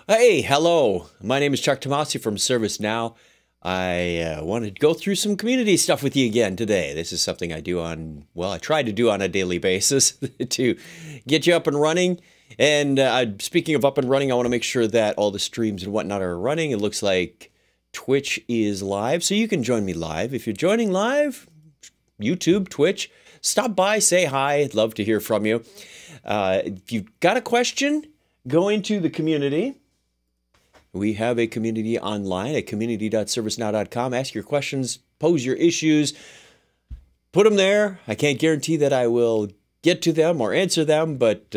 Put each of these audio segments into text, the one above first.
Hey, hello. My name is Chuck Tomasi from ServiceNow. I wanted to go through some community stuff with you again today. This is something I do I try to do on a daily basis to get you up and running. And speaking of up and running, I want to make sure that all the streams and whatnot are running. It looks like Twitch is live, so you can join me live. If you're joining live, YouTube, Twitch, stop by, say hi. I'd love to hear from you. If you've got a question, go into the community. We have a community online at community.servicenow.com. Ask your questions, pose your issues, put them there. I can't guarantee that I will get to them or answer them, but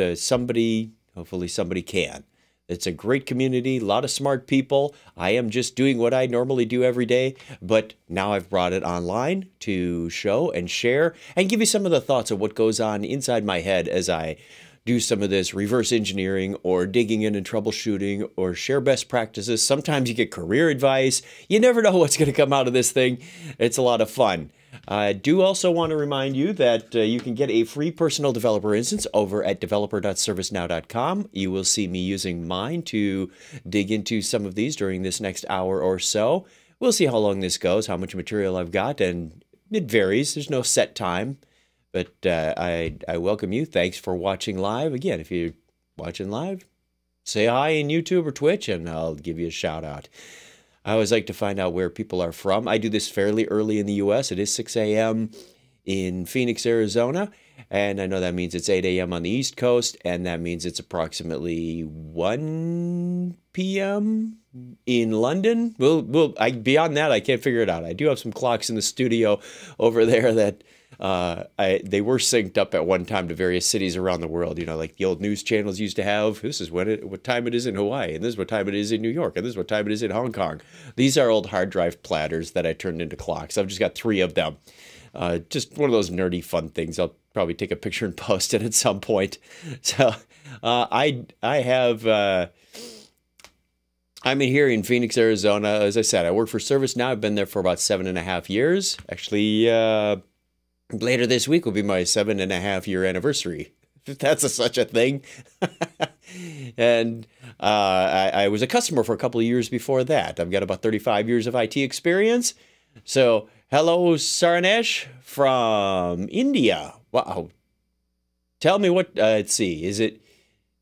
hopefully somebody can. It's a great community, a lot of smart people. I am just doing what I normally do every day, but now I've brought it online to show and share and give you some of the thoughts of what goes on inside my head as I do some of this reverse engineering or digging in and troubleshooting or share best practices. Sometimes you get career advice. You never know what's going to come out of this thing. It's a lot of fun. I do also want to remind you that you can get a free personal developer instance over at developer.servicenow.com. You will see me using mine to dig into some of these during this next hour or so. We'll see how long this goes, how much material I've got, and it varies. There's no set time. But I welcome you. Thanks for watching live. Again, if you're watching live, say hi in YouTube or Twitch, and I'll give you a shout out. I always like to find out where people are from. I do this fairly early in the U.S. It is 6 a.m. in Phoenix, Arizona, and I know that means it's 8 a.m. on the East Coast, and that means it's approximately 1 p.m. in London. Beyond that, I can't figure it out. I do have some clocks in the studio over there that they were synced up at one time to various cities around the world, you know, like the old news channels used to have. This is what time it is in Hawaii, and this is what time it is in New York, and this is what time it is in Hong Kong. These are old hard drive platters that I turned into clocks. I've just got 3 of them. Just one of those nerdy fun things. I'll probably take a picture and post it at some point. So I'm here in Phoenix, Arizona. As I said, I work for ServiceNow. I've been there for about 7.5 years. Actually, later this week will be my 7.5-year anniversary, if that's such a thing. And I was a customer for a couple of years before that. I've got about 35 years of IT experience. So, hello, Sarnesh from India. Wow. Tell me what, let's see, is it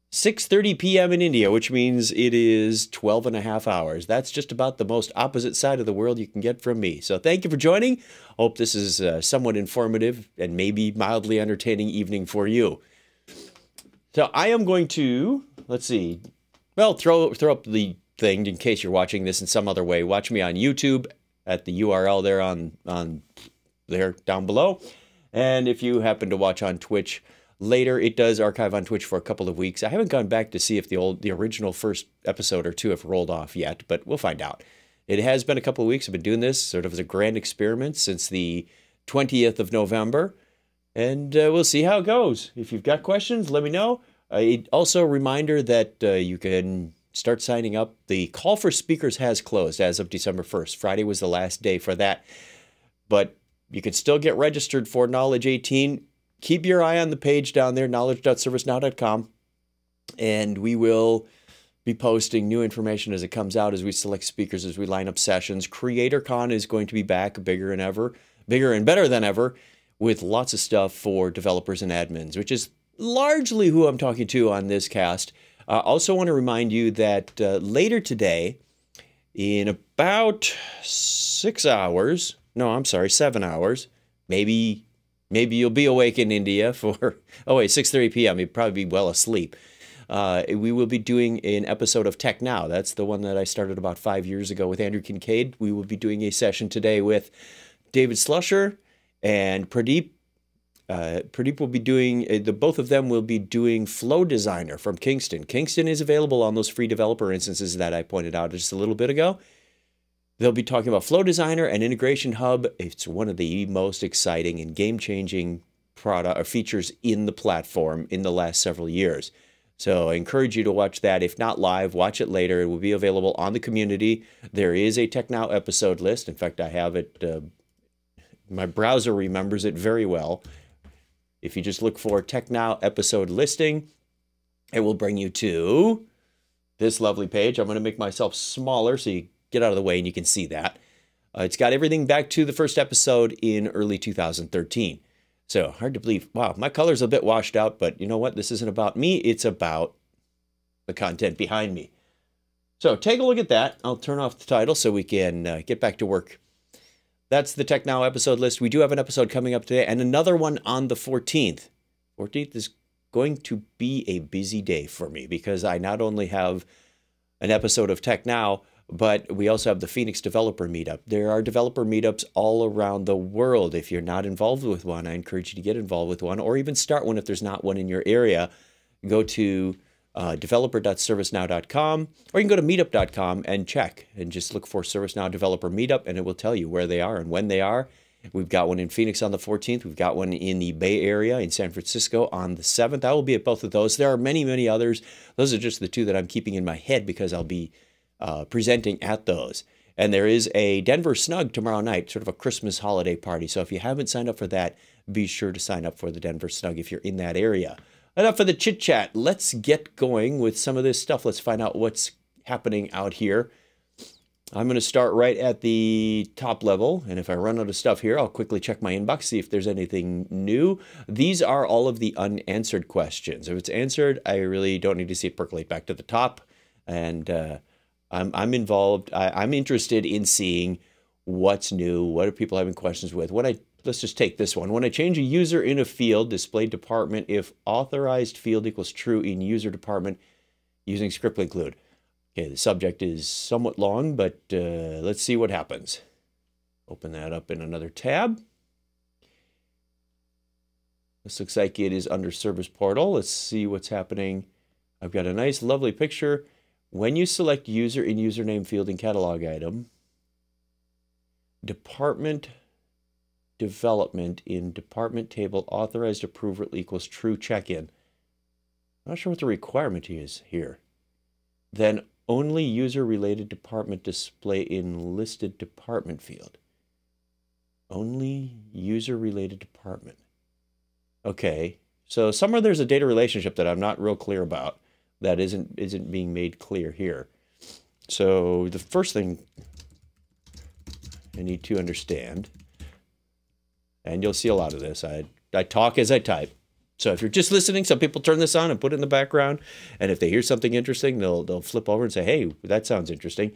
6:30 p.m. in India, which means it is 12.5 hours. That's just about the most opposite side of the world you can get from me. So thank you for joining. Hope this is somewhat informative and maybe mildly entertaining evening for you. So I am going to, let's see, well, throw up the thing in case you're watching this in some other way. Watch me on YouTube at the URL there on there down below. And if you happen to watch on Twitch later, it does archive on Twitch for a couple of weeks. I haven't gone back to see if the original first episode or 2 have rolled off yet, but we'll find out. It has been a couple of weeks. I've been doing this sort of as a grand experiment since the 20th of November, and we'll see how it goes. If you've got questions, let me know. Also, a reminder that you can start signing up. The call for speakers has closed as of December 1st. Friday was the last day for that, but you can still get registered for Knowledge 18. Keep your eye on the page down there, knowledge.servicenow.com, and we will be posting new information as it comes out, as we select speakers, as we line up sessions. CreatorCon is going to be back bigger and better than ever, with lots of stuff for developers and admins, which is largely who I'm talking to on this cast. Also want to remind you that later today, in about 7 hours, maybe you'll be awake in India for, 6:30 p.m. You'd probably be well asleep. We will be doing an episode of Tech Now. That's the one that I started about 5 years ago with Andrew Kincaid. We will be doing a session today with David Slusher and Pradeep. Pradeep will be doing, both of them will be doing Flow Designer from Kingston. Kingston is available on those free developer instances that I pointed out just a little bit ago. They'll be talking about Flow Designer and Integration Hub. It's one of the most exciting and game-changing product or features in the platform in the last several years. So I encourage you to watch that. If not live, watch it later. It will be available on the community. There is a Tech Now episode list. In fact, I have it. My browser remembers it very well. If you just look for Tech Now episode listing, it will bring you to this lovely page. I'm going to make myself smaller so you get out of the way and you can see that. It's got everything back to the first episode in early 2013. So hard to believe. Wow, my color's a bit washed out, but you know what? This isn't about me. It's about the content behind me. So take a look at that. I'll turn off the title so we can get back to work. That's the Tech Now episode list. We do have an episode coming up today and another one on the 14th. 14th is going to be a busy day for me because I not only have an episode of Tech Now, but we also have the Phoenix Developer Meetup. There are developer meetups all around the world. If you're not involved with one, I encourage you to get involved with one or even start one if there's not one in your area. Go to developer.servicenow.com, or you can go to meetup.com and check and just look for ServiceNow Developer Meetup, and it will tell you where they are and when they are. We've got one in Phoenix on the 14th. We've got one in the Bay Area in San Francisco on the 7th. I will be at both of those. There are many, many others. Those are just the two that I'm keeping in my head because I'll be presenting at those. And there is a Denver Snug tomorrow night, sort of a Christmas holiday party. So if you haven't signed up for that, be sure to sign up for the Denver Snug if you're in that area. Enough for the chit chat. Let's get going with some of this stuff. Let's find out what's happening out here. I'm going to start right at the top level. And if I run out of stuff here, I'll quickly check my inbox, see if there's anything new. These are all of the unanswered questions. If it's answered, I really don't need to see it percolate back to the top. And I'm involved. I'm interested in seeing what's new. What are people having questions with? Let's just take this one. When I change a user in a field, display department, if authorized field equals true in user department using script include. Okay, the subject is somewhat long, but let's see what happens. Open that up in another tab. This looks like it is under Service Portal. Let's see what's happening. I've got a nice, lovely picture. When you select user in username field in catalog item, department development in department table authorized approval equals true check-in. I'm not sure what the requirement is here. Then only user-related department display in listed department field. Only user-related department. Okay, so somewhere there's a data relationship that I'm not real clear about that isn't being made clear here. So the first thing I need to understand, and you'll see a lot of this, I talk as I type. So if you're just listening, some people turn this on and put it in the background. And if they hear something interesting, they'll flip over and say, hey, that sounds interesting.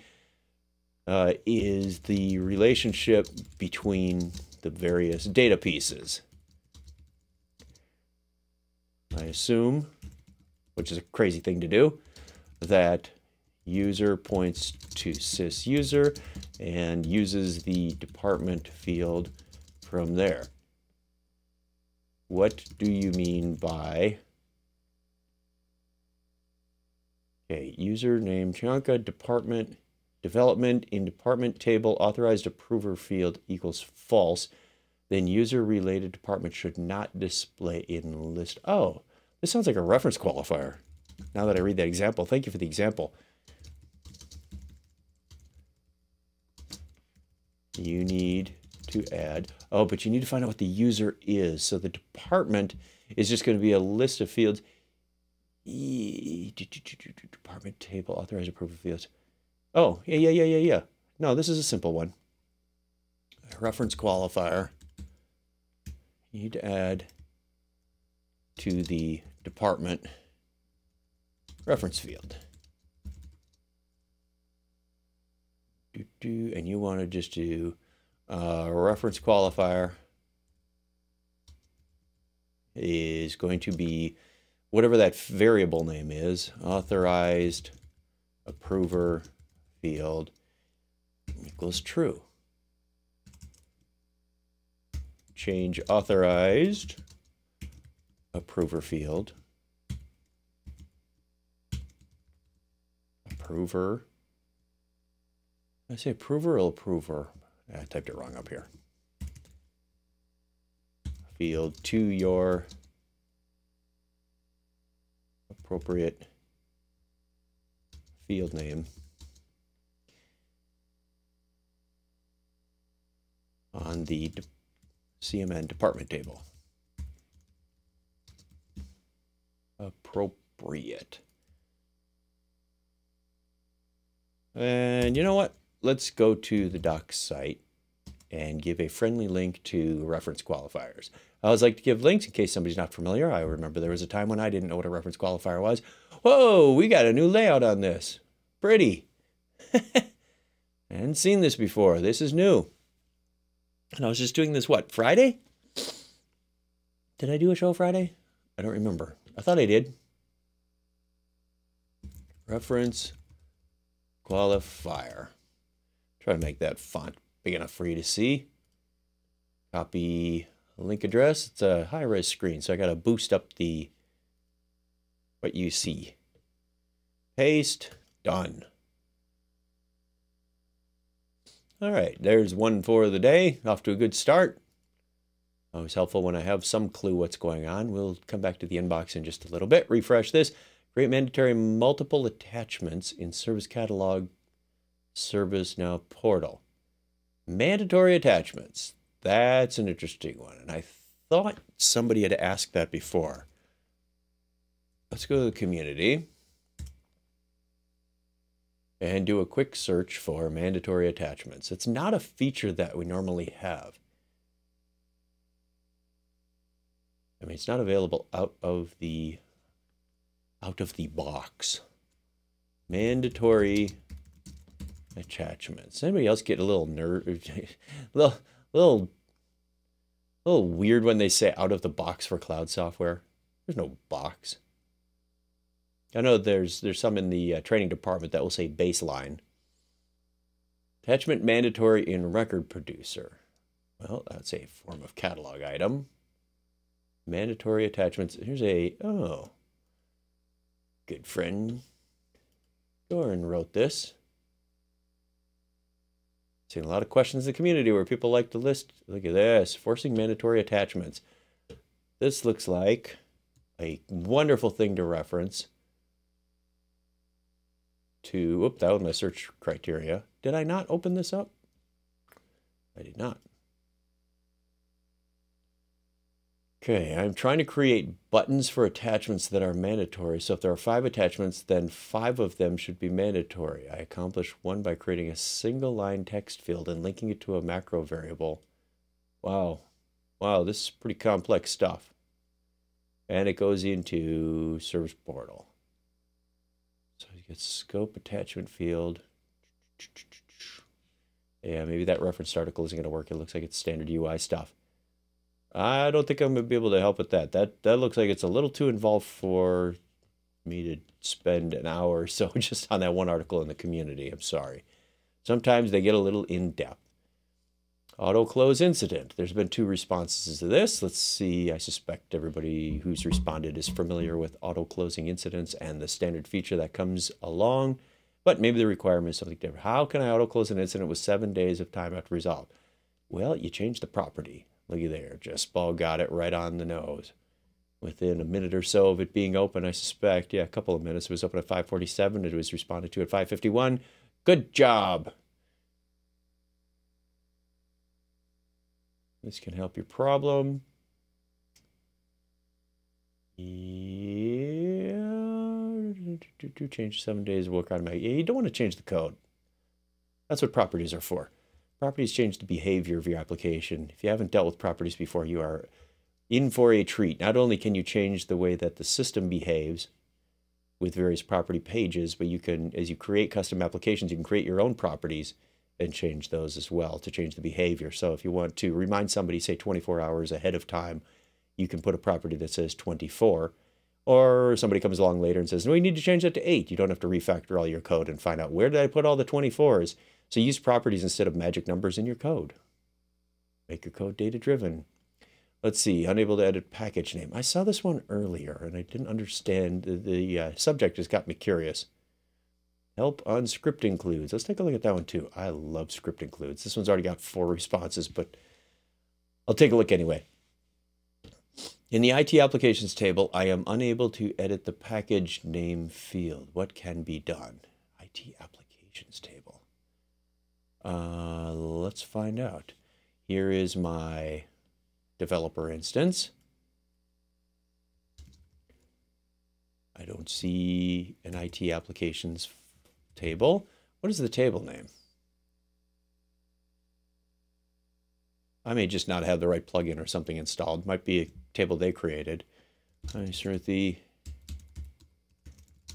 Is the relationship between the various data pieces. I assume, which is a crazy thing to do, that user points to sys user and uses the department field from there. What do you mean by, okay, username Chanka department development in department table authorized approver field equals false, then user related department should not display in list. Oh, this sounds like a reference qualifier. Now that I read that example, thank you for the example. You need to add, oh, but you need to find out what the user is. So the department is just going to be a list of fields. Department table, authorized approval fields. Oh, yeah. No, this is a simple one. A reference qualifier. You need to add to the department reference field. And you want to just do reference qualifier is going to be whatever that variable name is, authorized approver field equals true. Change authorized approver field, approver. Did I say approver or approver? I typed it wrong up here. Field to your appropriate field name on the CMN department table. Appropriate. And you know what? Let's go to the docs site and give a friendly link to reference qualifiers. I always like to give links in case somebody's not familiar. I remember there was a time when I didn't know what a reference qualifier was. Whoa, we got a new layout on this. Pretty. I hadn't seen this before. This is new. And I was just doing this, what, Friday? Did I do a show Friday? I don't remember. I thought I did. Reference qualifier. Try to make that font big enough for you to see. Copy link address. It's a high-res screen, so I got to boost up what you see. Paste. Done. All right, there's one for the day. Off to a good start. Always helpful when I have some clue what's going on. We'll come back to the inbox in just a little bit. Refresh this. Create mandatory multiple attachments in Service Catalog ServiceNow portal. Mandatory attachments. That's an interesting one. And I thought somebody had asked that before. Let's go to the community and do a quick search for mandatory attachments. It's not a feature that we normally have. I mean, it's not available out of the box. Mandatory attachments. Anybody else get a little little weird when they say out of the box for cloud software? There's no box. I know there's some in the training department that will say baseline. Attachment mandatory in record producer. Well, that's a form of catalog item. Mandatory attachments. Here's a, oh, good friend Doran wrote this. Seen a lot of questions in the community where people like to list. Look at this, forcing mandatory attachments. This looks like a wonderful thing to reference to, oop, that was my search criteria. Did I not open this up? I did not. Okay, I'm trying to create buttons for attachments that are mandatory. So if there are 5 attachments, then 5 of them should be mandatory. I accomplished one by creating a single line text field and linking it to a macro variable. Wow. Wow, this is pretty complex stuff. And it goes into Service Portal. So you get scope attachment field. Yeah, maybe that reference article isn't going to work. It looks like it's standard UI stuff. I don't think I'm going to be able to help with that. That looks like it's a little too involved for me to spend an hour or so just on that one article in the community. I'm sorry. Sometimes they get a little in-depth. Auto close incident. There's been 2 responses to this. Let's see. I suspect everybody who's responded is familiar with auto closing incidents and the standard feature that comes along. But maybe the requirement is something different. How can I auto close an incident with 7 days of time after resolve? Well, you change the property. Looky there, Just Ball got it right on the nose. Within a minute or so of it being open, I suspect, yeah, a couple of minutes. It was open at 5:47. It was responded to at 5:51. Good job. This can help your problem. Yeah. Change 7 days, work automatically. Yeah, you don't want to change the code. That's what properties are for. Properties change the behavior of your application. If you haven't dealt with properties before, you are in for a treat. Not only can you change the way that the system behaves with various property pages, but you can, as you create custom applications, you can create your own properties and change those as well to change the behavior. So if you want to remind somebody, say 24 hours ahead of time, you can put a property that says 24. Or somebody comes along later and says, no, we need to change that to 8. You don't have to refactor all your code and find out, where did I put all the 24s? So use properties instead of magic numbers in your code. Make your code data-driven. Let's see, unable to edit package name. I saw this one earlier, and I didn't understand. The subject has got me curious. Help on script includes. Let's take a look at that one, too. I love script includes. This one's already got 4 responses, but I'll take a look anyway. In the IT applications table, I am unable to edit the package name field. What can be done? IT applications table. Let's find out. Here is my developer instance. I don't see an IT applications table. What is the table name? I may just not have the right plugin or something installed. Might be a table they created. I start the.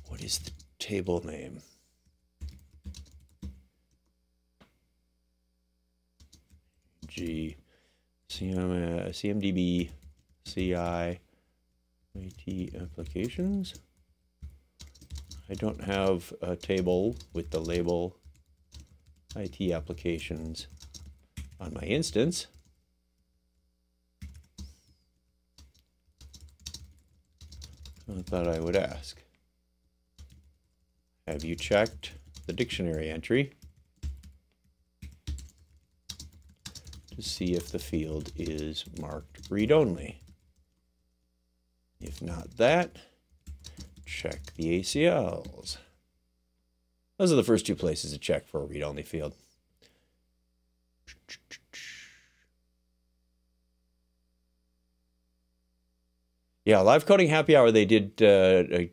What is the table name? CMDB CI IT applications. I don't have a table with the label IT applications on my instance. I thought I would ask. Have you checked the dictionary entry to see if the field is marked read-only? If not that, check the ACLs. Those are the first two places to check for a read-only field. Yeah, live coding happy hour they did 2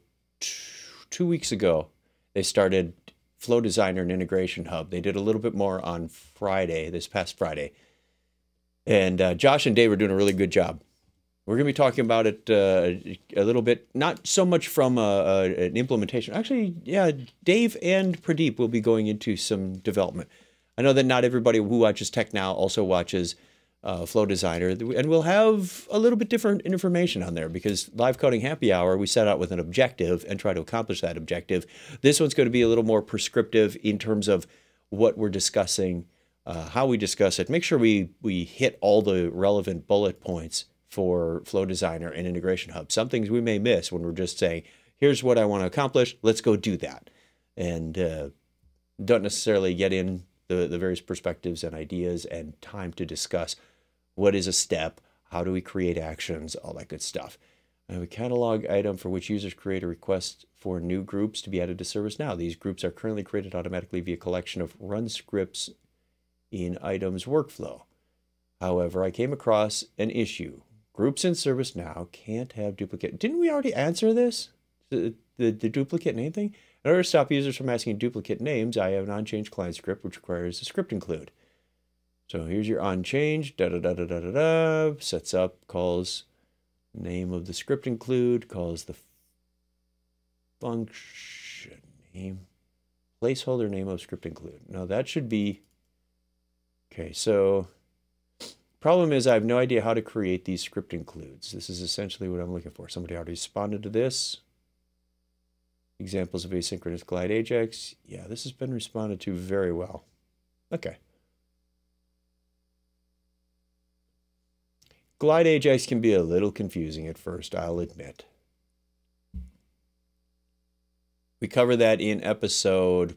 weeks ago. They started Flow Designer and Integration Hub. They did a little bit more on Friday, this past Friday. And Josh and Dave are doing a really good job. We're going to be talking about it a little bit, not so much from an implementation. Actually, yeah, Dave and Pradeep will be going into some development. I know that not everybody who watches Tech Now also watches Flow Designer, and we'll have a little bit different information on there because live coding happy hour, we set out with an objective and try to accomplish that objective. This one's going to be a little more prescriptive in terms of what we're discussing, how we discuss it. Make sure we hit all the relevant bullet points for Flow Designer and Integration Hub. Some things we may miss when we're just saying, here's what I want to accomplish, let's go do that. And don't necessarily get in the various perspectives and ideas and time to discuss what is a step, how do we create actions, all that good stuff. I have a catalog item for which users create a request for new groups to be added to ServiceNow. These groups are currently created automatically via collection of run scripts in items workflow. However, I came across an issue. Groups in ServiceNow can't have duplicate. Didn't we already answer this? The duplicate name thing? In order to stop users from asking duplicate names, I have an on-change client script which requires a script include. So here's your on-change, da-da-da-da-da-da-da, sets up, calls name of the script include, calls the function name, placeholder name of script include. Now that should be, okay, so problem is I have no idea how to create these script includes. This is essentially what I'm looking for. Somebody already responded to this. Examples of asynchronous glide Ajax. Yeah, this has been responded to very well. Okay. Glide Ajax can be a little confusing at first, I'll admit. We cover that in episode,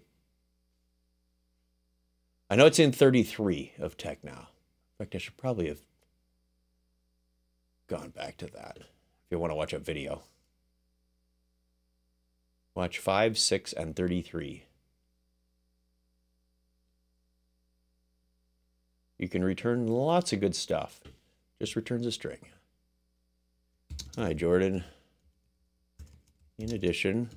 I know it's in 33 of Tech Now. In fact, I should probably have gone back to that if you want to watch a video. Watch 5, 6, and 33. You can return lots of good stuff. Just returns a string. Hi, Jordan. In addition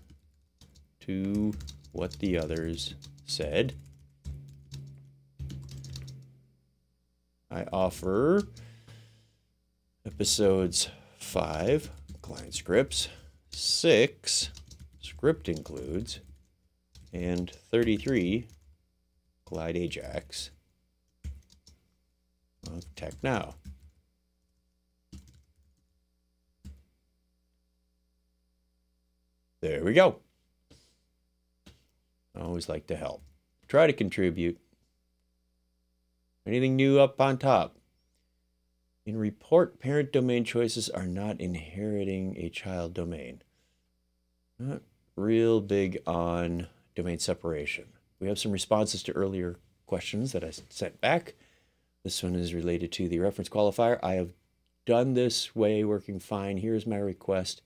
to what the others said, I offer episodes 5, client scripts, 6, script includes, and 33, Glide Ajax of Tech Now. There we go. I always like to help. Try to contribute. Anything new up on top? In report, parent domain choices are not inheriting a child domain. Not real big on domain separation. We have some responses to earlier questions that I sent back. This one is related to the reference qualifier. I have done this way, working fine. Here's my request.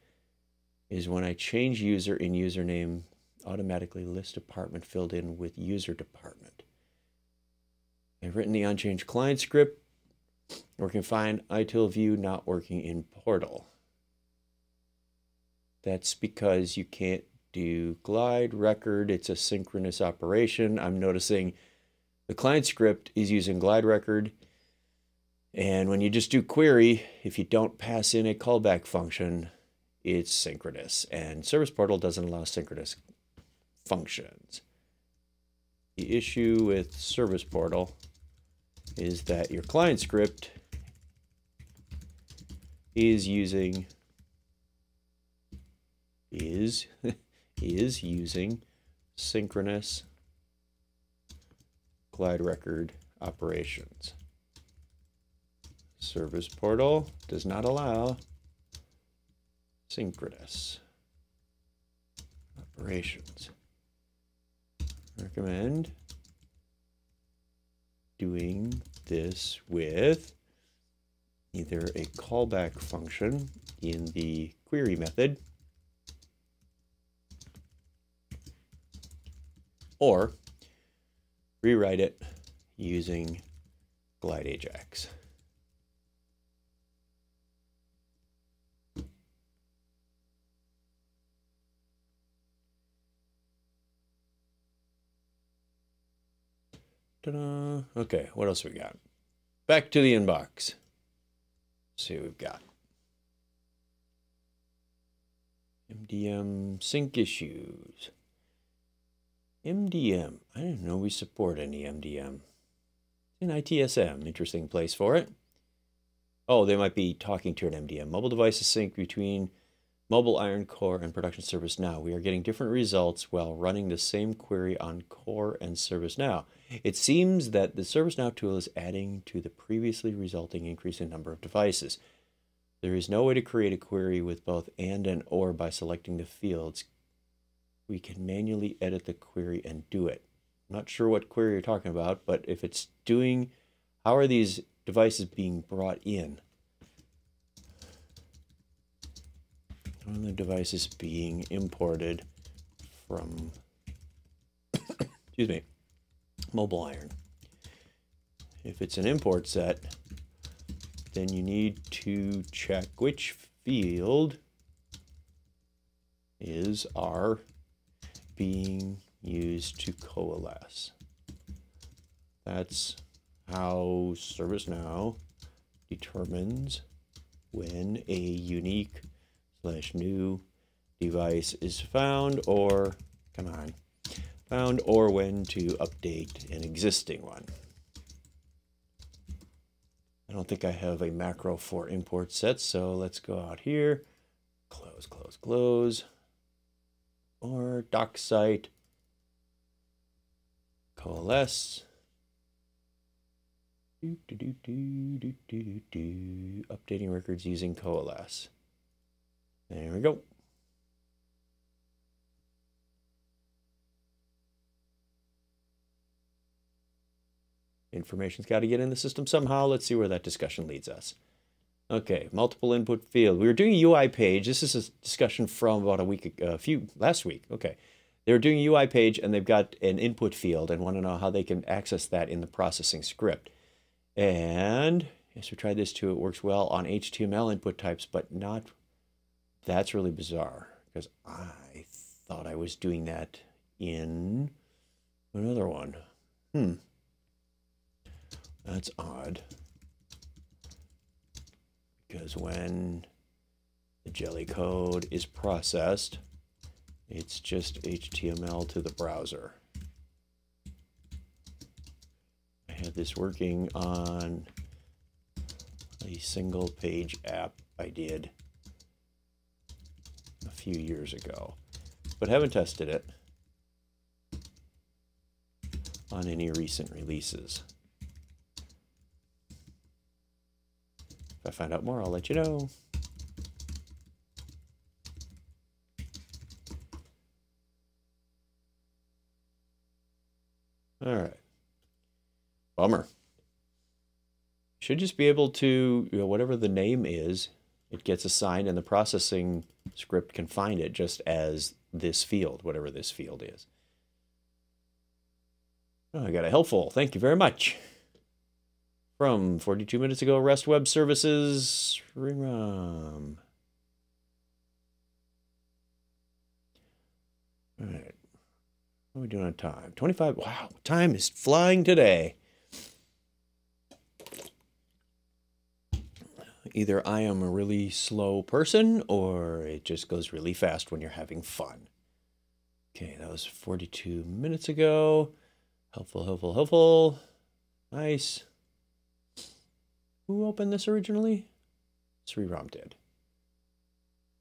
Is when I change user in username, automatically list department filled in with user department. I've written the on-change client script, working fine. ITIL view not working in portal. That's because you can't glide record. It's a synchronous operation. I'm noticing the client script is using glide record. And when you just do query, if you don't pass in a callback function, it's synchronous. And Service Portal doesn't allow synchronous functions. The issue with Service Portal is that your client script is using synchronous glide record operations. Service Portal does not allow synchronous operations. Recommend doing this with either a callback function in the query method or rewrite it using glide Ajax. Ta-da. Okay, what else we got? Back to the inbox. Let's see what we've got. MDM sync issues. MDM. I didn't know we support any MDM. In ITSM, interesting place for it. Oh, they might be talking to an MDM. Mobile devices sync between Mobile Iron Core and Production ServiceNow. We are getting different results while running the same query on Core and ServiceNow. It seems that the ServiceNow tool is adding to the previously resulting increase in number of devices. There is no way to create a query with both and or by selecting the fields. We can manually edit the query and do it. I'm not sure what query you're talking about, but if it's doing, how are these devices being brought in? How are the devices being imported from, excuse me, Mobile Iron? If it's an import set, then you need to check which field are being used to coalesce. That's how ServiceNow determines when a unique / new device is found or, found or when to update an existing one. I don't think I have a macro for import sets, so let's go out here, close, close, close, or doc site, coalesce, updating records using coalesce. There we go. Information's got to get in the system somehow. Let's see where that discussion leads us. Okay, multiple input field. We were doing a UI page. This is a discussion from about last week. Okay, they were doing a UI page and they've got an input field and want to know how they can access that in the processing script. And yes, we tried this too. It works well on HTML input types, but not. That's really bizarre because I thought I was doing that in another one. That's odd. Because when the jelly code is processed, it's just HTML to the browser. I had this working on a single page app I did a few years ago, but haven't tested it on any recent releases. If I find out more, I'll let you know. All right. Bummer. Should just be able to, whatever the name is, it gets assigned and the processing script can find it just as this field, whatever this field is. Oh, I got a helpful. Thank you very much. From 42 minutes ago, REST Web Services, Ringrom. What are we doing on time? 25. Wow, time is flying today. Either I am a really slow person or it just goes really fast when you're having fun. Okay, that was 42 minutes ago. Helpful, helpful, helpful. Nice. Who opened this originally? Sriram did.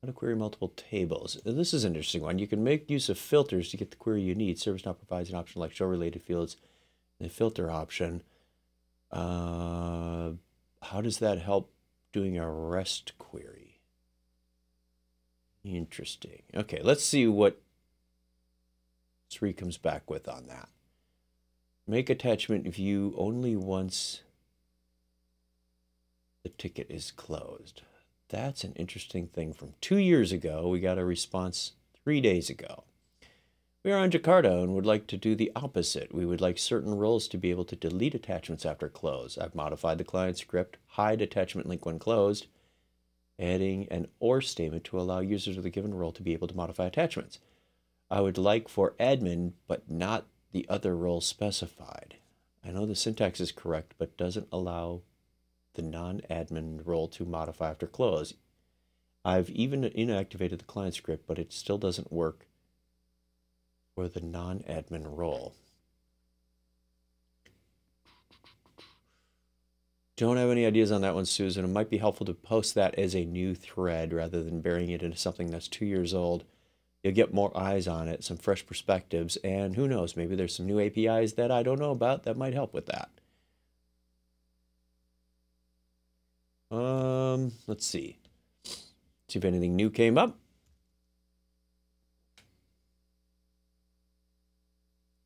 How to query multiple tables. This is an interesting one. You can make use of filters to get the query you need. ServiceNow provides an option like show related fields in the filter option. How does that help doing a REST query? Interesting. Okay, let's see what Sri comes back with on that. Make attachment view only once the ticket is closed. That's an interesting thing from 2 years ago. We got a response 3 days ago. We are on Jakarta and would like to do the opposite. We would like certain roles to be able to delete attachments after close. I've modified the client script, hide attachment link when closed, adding an or statement to allow users of the given role to be able to modify attachments. I would like for admin, but not the other role specified. I know the syntax is correct, but doesn't allow the non-admin role to modify after close. I've even inactivated the client script, but it still doesn't work for the non-admin role. Don't have any ideas on that one, Susan. It might be helpful to post that as a new thread rather than burying it into something that's 2 years old. You'll get more eyes on it, some fresh perspectives, and who knows, maybe there's some new APIs that I don't know about that might help with that. Let's see. See if anything new came up.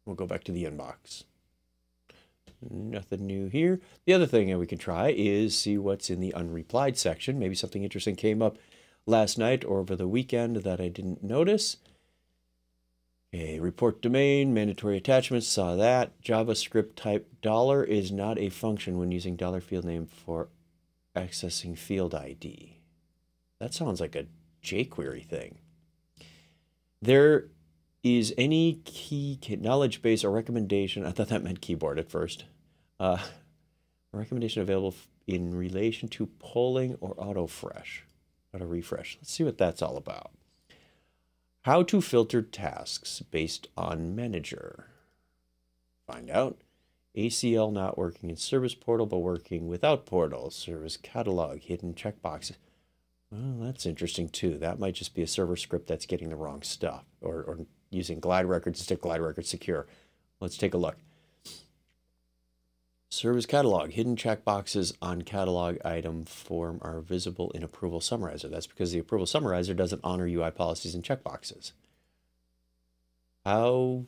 We'll go back to the inbox. Nothing new here. The other thing that we can try is see what's in the unreplied section. Maybe something interesting came up last night or over the weekend that I didn't notice. Okay, report domain, mandatory attachments, saw that. JavaScript type $ is not a function when using $field name for accessing field ID. That sounds like a jQuery thing. There is any key knowledge base or recommendation, I thought that meant keyboard at first, a recommendation available in relation to polling or auto refresh. Let's see what that's all about. How to filter tasks based on manager. Find out. ACL not working in service portal, but working without portal. Service catalog, hidden checkboxes. Well, that's interesting too. That might just be a server script that's getting the wrong stuff, or using glide records to glide records secure. Let's take a look. Service catalog, hidden checkboxes on catalog item form are visible in approval summarizer. That's because the approval summarizer doesn't honor UI policies and checkboxes. How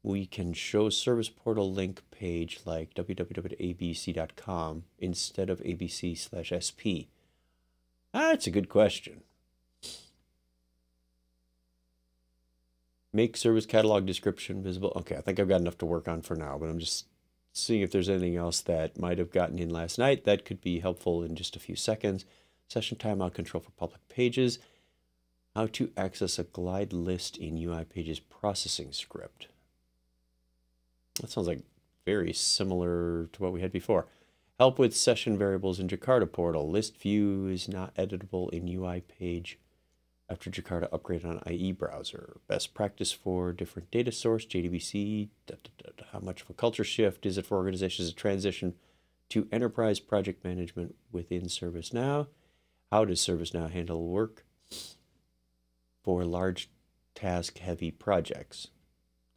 we can show service portal link page like www.abc.com instead of abc/sp? That's a good question. Make service catalog description visible. Okay, I think I've got enough to work on for now, but I'm just seeing if there's anything else that might have gotten in last night that could be helpful in just a few seconds. Session timeout control for public pages. How to access a glide list in UI pages processing script. That sounds like very similar to what we had before. Help with session variables in Jakarta portal. List view is not editable in UI page after Jakarta upgrade on IE browser. Best practice for different data source, JDBC. How much of a culture shift is it for organizations to transition to enterprise project management within ServiceNow? How does ServiceNow handle work for large task-heavy projects?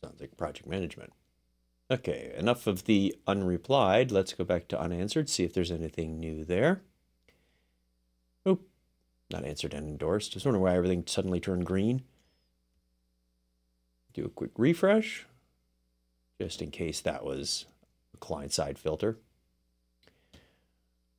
Sounds like project management. Okay, enough of the unreplied. Let's go back to unanswered, see if there's anything new there. Oh, not answered and endorsed. Just wondering why everything suddenly turned green. Do a quick refresh, just in case that was a client-side filter.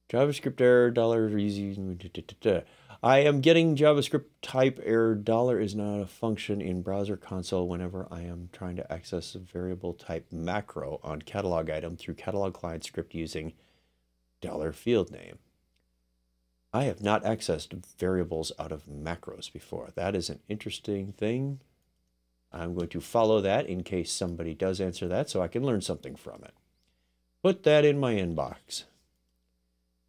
JavaScript error, $easy. I am getting JavaScript type error, $ is not a function in browser console whenever I am trying to access a variable type macro on catalog item through catalog client script using $field name. I have not accessed variables out of macros before. That is an interesting thing. I'm going to follow that in case somebody does answer that so I can learn something from it. Put that in my inbox.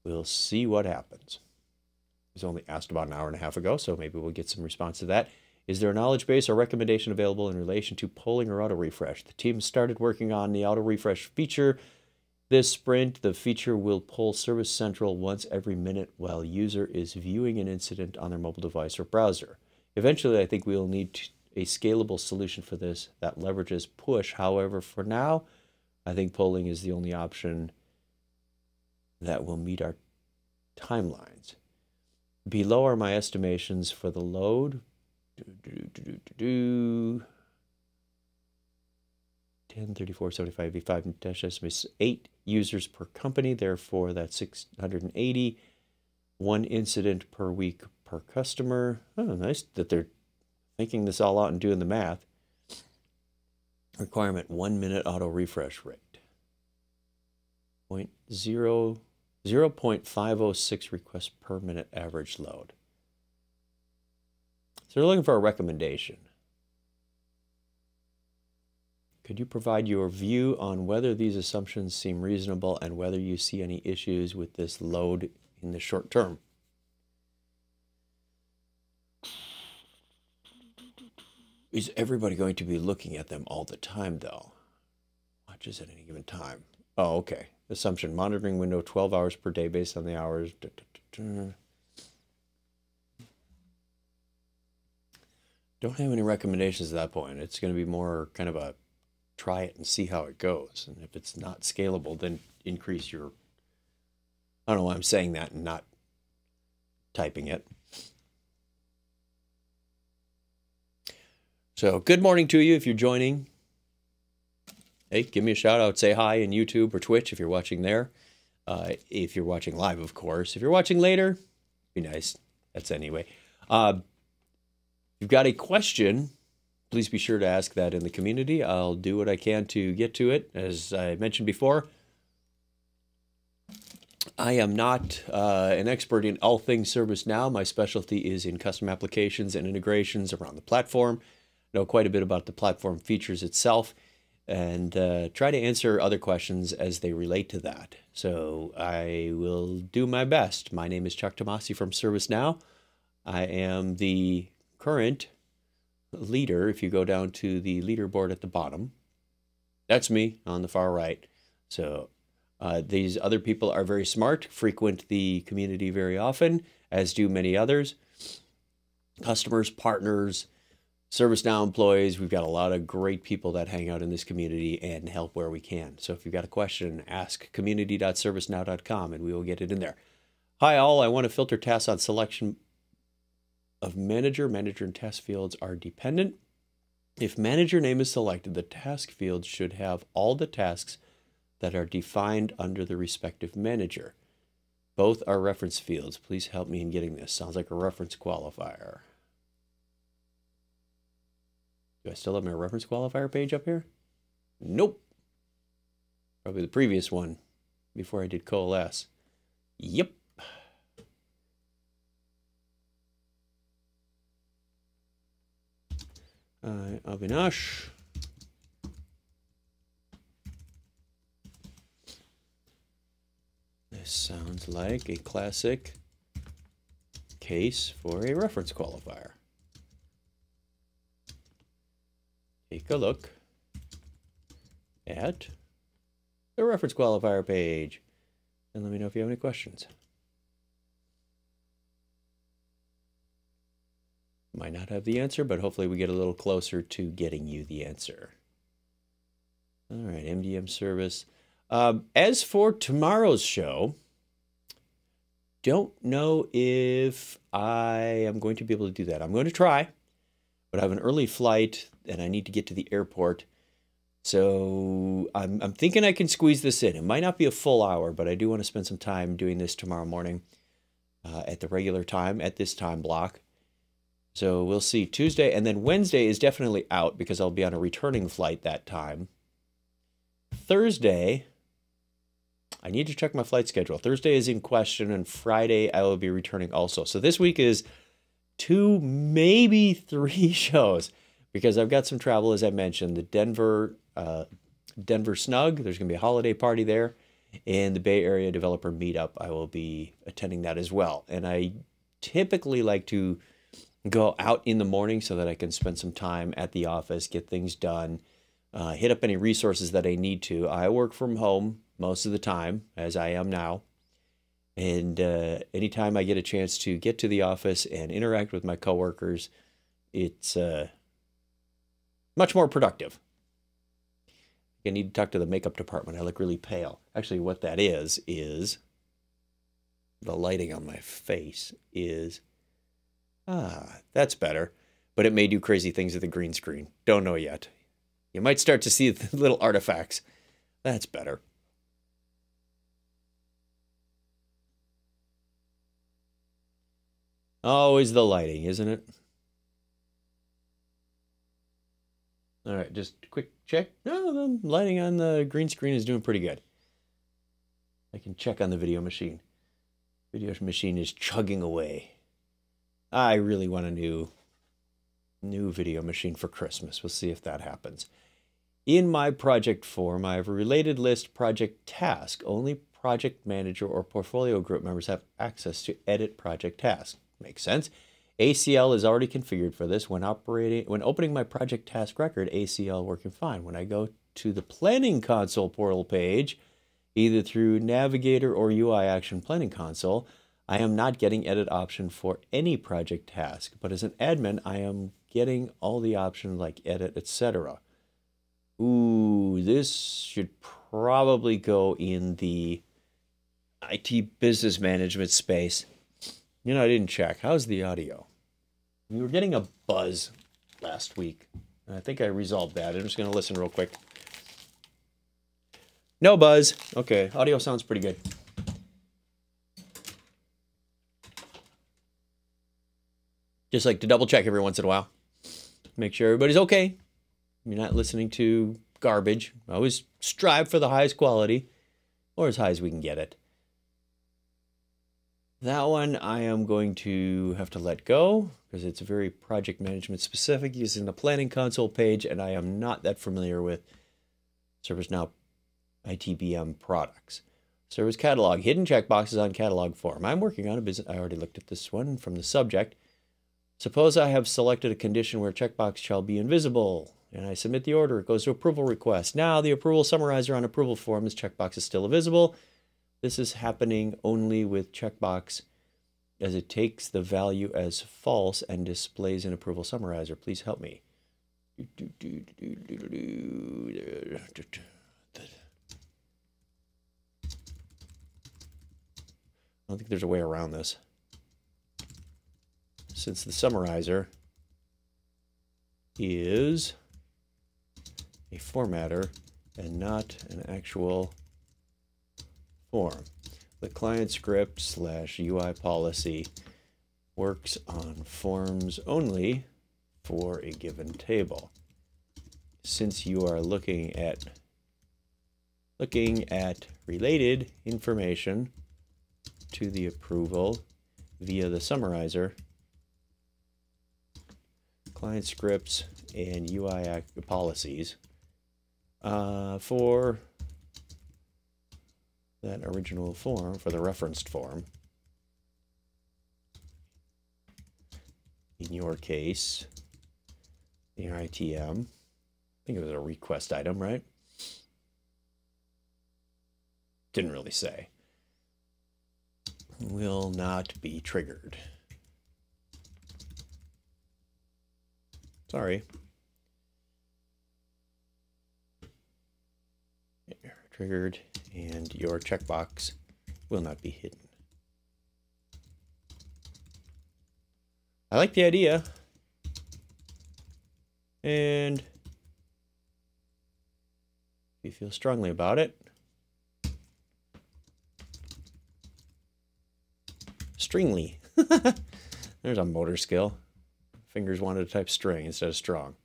We'll see what happens. It was only asked about an hour and a half ago, so maybe we'll get some response to that. Is there a knowledge base or recommendation available in relation to polling or auto refresh? The team started working on the auto refresh feature this sprint. The feature will poll Service Central once every minute while user is viewing an incident on their mobile device or browser. Eventually, I think we will need a scalable solution for this that leverages push. However, for now, I think polling is the only option that will meet our timelines. Below are my estimations for the load. 10, 34, 75, 85, dash estimates 8 users per company. Therefore, that's 680. 1 incident per week per customer. Oh, nice that they're thinking this all out and doing the math. Requirement 1 minute auto refresh rate. 0.506 requests per minute average load. So they're looking for a recommendation. Could you provide your view on whether these assumptions seem reasonable and whether you see any issues with this load in the short term? Is everybody going to be looking at them all the time, though? Watches at any given time. Oh, okay. Assumption, monitoring window 12 hours per day based on the hours. Don't have any recommendations at that point. It's going to be more kind of a try it and see how it goes. And if it's not scalable, then increase your... I don't know why I'm saying that and not typing it. So good morning to you if you're joining. Hey, give me a shout out. Say hi in YouTube or Twitch if you're watching there. If you're watching live, of course. If you're watching later, be nice. That's anyway. If you've got a question, please be sure to ask that in the community. I'll do what I can to get to it. As I mentioned before, I am not an expert in all things ServiceNow. My specialty is in custom applications and integrations around the platform. Know quite a bit about the platform features itself and try to answer other questions as they relate to that. So I will do my best. My name is Chuck Tomasi from ServiceNow. I am the current leader. If you go down to the leaderboard at the bottom, that's me on the far right. So these other people are very smart, frequent the community very often, as do many others. Customers, partners, ServiceNow employees. We've got a lot of great people that hang out in this community and help where we can. So if you've got a question, ask community.servicenow.com and we will get it in there. Hi all, I want to filter tasks on selection of manager. Manager and task fields are dependent. If manager name is selected, the task field should have all the tasks that are defined under the respective manager. Both are reference fields. Please help me in getting this. Sounds like a reference qualifier. Do I still have my reference qualifier page up here? Nope. Probably the previous one before I did coalesce. Yep. Avinash. This sounds like a classic case for a reference qualifier. Take a look at the reference qualifier page and let me know if you have any questions. Might not have the answer, but hopefully we get a little closer to getting you the answer. All right, MDM service. As for tomorrow's show, don't know if I am going to be able to do that. I'm going to try, but I have an early flight and I need to get to the airport. So I'm thinking I can squeeze this in. It might not be a full hour, but I do want to spend some time doing this tomorrow morning at the regular time, at this time block. So we'll see. Tuesday and then Wednesday is definitely out because I'll be on a returning flight that time. Thursday, I need to check my flight schedule. Thursday is in question and Friday I will be returning also. So this week is 2, maybe 3 shows. because I've got some travel, as I mentioned, the Denver Snug. There's going to be a holiday party there, and the Bay Area Developer Meetup. I will be attending that as well. And I typically like to go out in the morning so that I can spend some time at the office, get things done, hit up any resources that I need to. I work from home most of the time, as I am now. And anytime I get a chance to get to the office and interact with my coworkers, it's much more productive. I need to talk to the makeup department. I look really pale. Actually, what that is the lighting on my face is, that's better. But it may do crazy things with the green screen. Don't know yet. You might start to see the little artifacts. That's better. Always the lighting, isn't it? All right, just a quick check. No, the lighting on the green screen is doing pretty good. I can check on the video machine. Video machine is chugging away. I really want a new video machine for Christmas. We'll see if that happens. In my project form, I have a related list project task. Only project manager or portfolio group members have access to edit project tasks. Makes sense. ACL is already configured for this. When opening my project task record, ACL working fine. When I go to the planning console portal page, either through Navigator or UI Action Planning Console, I am not getting edit option for any project task. But as an admin, I am getting all the options like edit, etc. Ooh, this should probably go in the IT business management space. You know, I didn't check. How's the audio? We were getting a buzz last week. I think I resolved that. I'm just going to listen real quick. No buzz. Okay, audio sounds pretty good. Just like to double check every once in a while. Make sure everybody's okay. You're not listening to garbage. I always strive for the highest quality, or as high as we can get it. That one I am going to have to let go because it's very project management specific using the planning console page, and I am not that familiar with ServiceNow ITBM products. Service catalog, hidden checkboxes on catalog form. I'm working on a business. I already looked at this one from the subject. Suppose I have selected a condition where checkbox shall be invisible, and I submit the order. It goes to approval request. Now the approval summarizer on approval form, this checkbox is still visible. This is happening only with checkbox as it takes the value as false and displays an approval summarizer. Please help me. I don't think there's a way around this. Since the summarizer is a formatter and not an actual form. The client script / UI policy works on forms only for a given table. Since you are looking at related information to the approval via the summarizer, client scripts and UI policies for that original form, for the referenced form. In your case, your ITM, I think it was a request item, right? Didn't really say. Will not be triggered. Sorry. Triggered, and your checkbox will not be hidden. I like the idea. And if you feel strongly about it, stringly. There's a motor skill. Fingers wanted to type string instead of strong.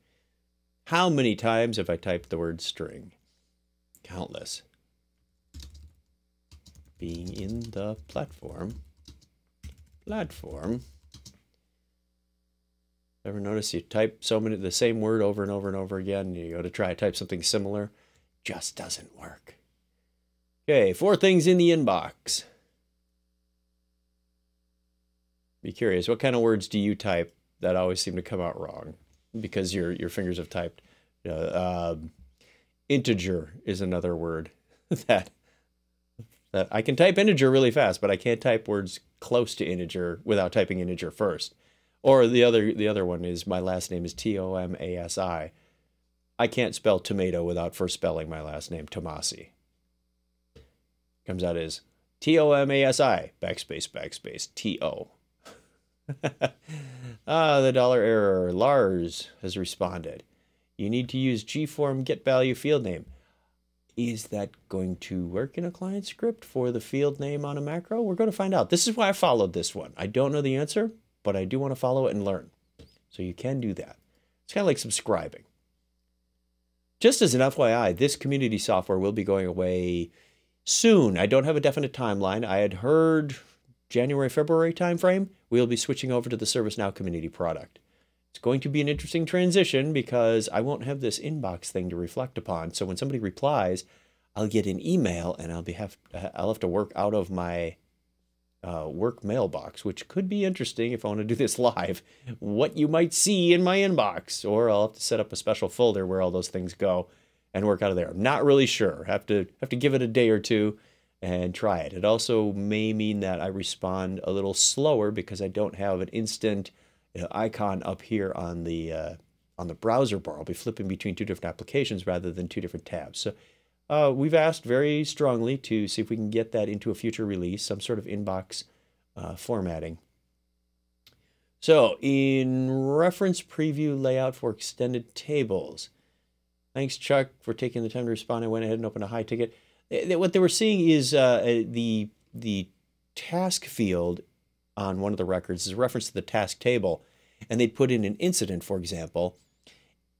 How many times have I typed the word string? Countless. Being in the platform. Ever notice you type the same word over and over and over again, and you go to try to type something similar, just doesn't work. Okay, 4 things in the inbox. Be curious, what kind of words do you type that always seem to come out wrong because your fingers have typed? Integer is another word that I can type integer really fast, but I can't type words close to integer without typing integer first. Or the other one is my last name is Tomasi. I can't spell tomato without first spelling my last name, Tomasi. Comes out as Tomasi, backspace, T-O. The dollar error. Lars has responded. You need to use gform get value field name. Is that going to work in a client script for the field name on a macro? We're going to find out. This is why I followed this one. I don't know the answer, but I do want to follow it and learn. So you can do that. It's kind of like subscribing. Just as an FYI, this community software will be going away soon. I don't have a definite timeline. I had heard January, February timeframe, we'll be switching over to the ServiceNow community product. It's going to be an interesting transition because I won't have this inbox thing to reflect upon. So when somebody replies, I'll get an email and I'll have to work out of my work mailbox, which could be interesting if I want to do this live, what you might see in my inbox, or I'll have to set up a special folder where all those things go and work out of there. I'm not really sure. Have to give it a day or two and try it. It also may mean that I respond a little slower because I don't have an instant icon up here on the browser bar. I'll be flipping between 2 different applications rather than 2 different tabs. So we've asked very strongly to see if we can get that into a future release, some sort of inbox formatting. So in reference preview layout for extended tables. Thanks, Chuck, for taking the time to respond. I went ahead and opened a high ticket. What they were seeing is the task field on one of the records is a reference to the task table, and they'd put in an incident, for example,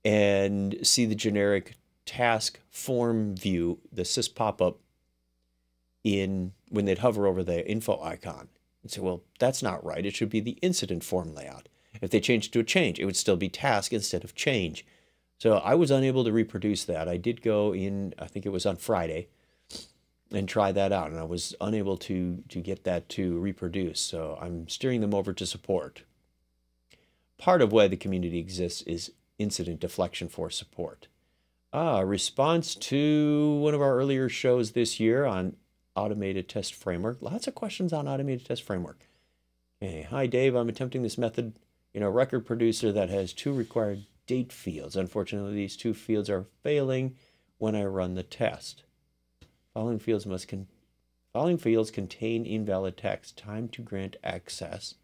and see the generic task form view, the sys pop-up when they'd hover over the info icon. And say, well, that's not right. It should be the incident form layout. If they changed it to a change, it would still be task instead of change. So I was unable to reproduce that. I did go in, I think it was on Friday, and try that out, and I was unable to get that to reproduce. So I'm steering them over to support. Part of why the community exists is incident deflection for support. Response to one of our earlier shows this year on automated test framework. Lots of questions on automated test framework. Okay. Hi, Dave. I'm attempting this method in a record producer that has 2 required date fields. Unfortunately, these 2 fields are failing when I run the test. Following fields contain invalid text. Time to grant access.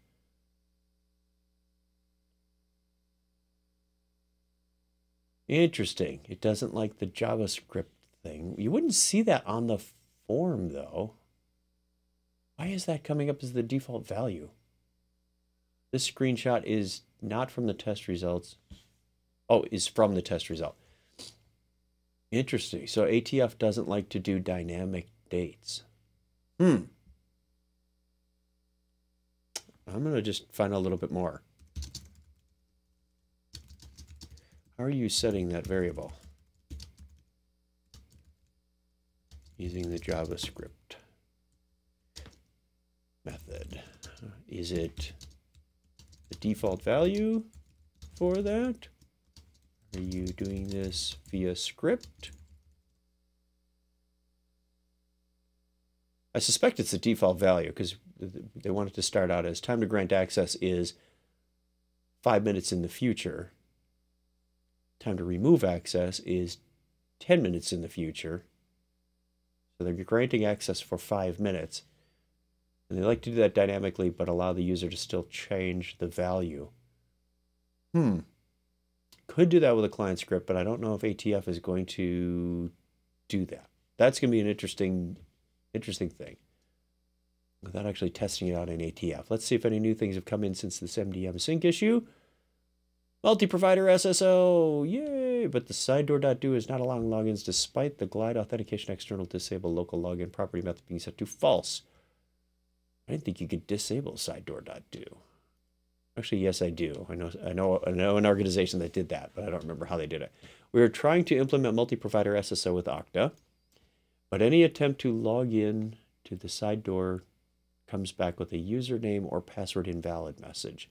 Interesting. It doesn't like the JavaScript thing. You wouldn't see that on the form, though. Why is that coming up as the default value? This screenshot is not from the test results. Oh, is from the test result. Interesting. So ATF doesn't like to do dynamic dates. I'm going to just find out a little bit more. How are you setting that variable? Using the JavaScript method. Is it the default value for that? Are you doing this via script? I suspect it's the default value because they want it to start out as time to grant access is 5 minutes in the future. Time to remove access is 10 minutes in the future. So they're granting access for 5 minutes. And they like to do that dynamically, but allow the user to still change the value. Could do that with a client script, but I don't know if ATF is going to do that. That's going to be an interesting thing without actually testing it out in ATF. Let's see if any new things have come in since this MDM sync issue. Multi-provider SSO, yay! But the sidedoor.do is not allowing logins despite the glide authentication external disable local login property method being set to false. I didn't think you could disable sidedoor.do. Actually, yes, I do. I know an organization that did that, but I don't remember how they did it. We are trying to implement multi-provider SSO with Okta, but any attempt to log in to the side door comes back with a username or password invalid message.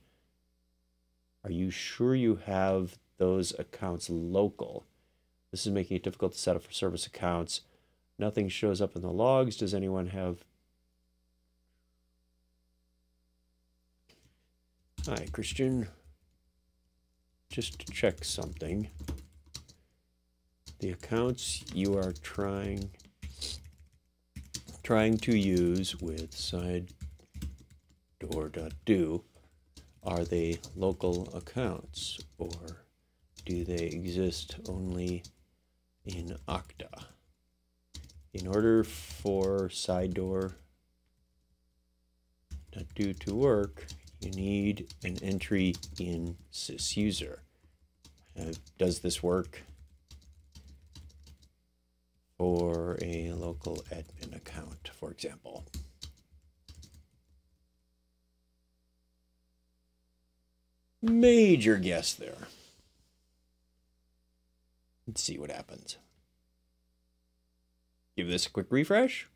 Are you sure you have those accounts local? This is making it difficult to set up for service accounts. Nothing shows up in the logs. Does anyone have... Hi, Christian. Just to check something. The accounts you are trying to use with sidedoor.do, are they local accounts or do they exist only in Okta? In order for sidedoor.do to work, you need an entry in sysuser. Does this work for a local admin account, for example? Major guess there. Let's see what happens. Give this a quick refresh.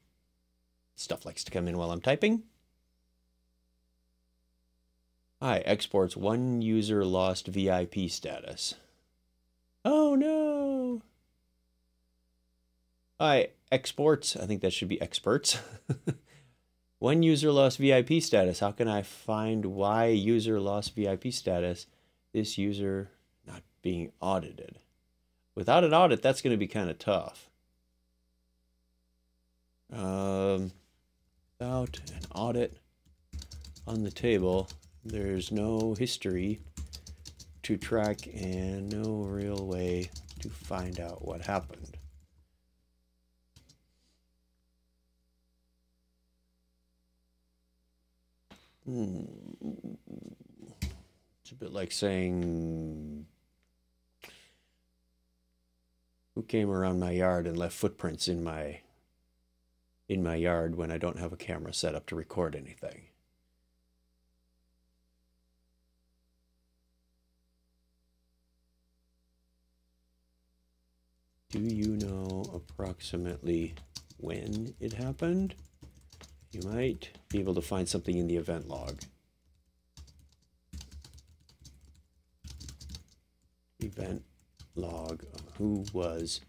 Stuff likes to come in while I'm typing. Hi, exports. One user lost VIP status. Oh no. Hi, exports. I think that should be experts. One user lost VIP status. How can I find why user lost VIP status? This user not being audited. Without an audit, that's going to be kind of tough. Without an audit on the table, there's no history to track and no real way to find out what happened. It's a bit like saying, who came around my yard and left footprints in my yard when I don't have a camera set up to record anything? Do you know approximately when it happened? You might be able to find something in the event log. Event log of who was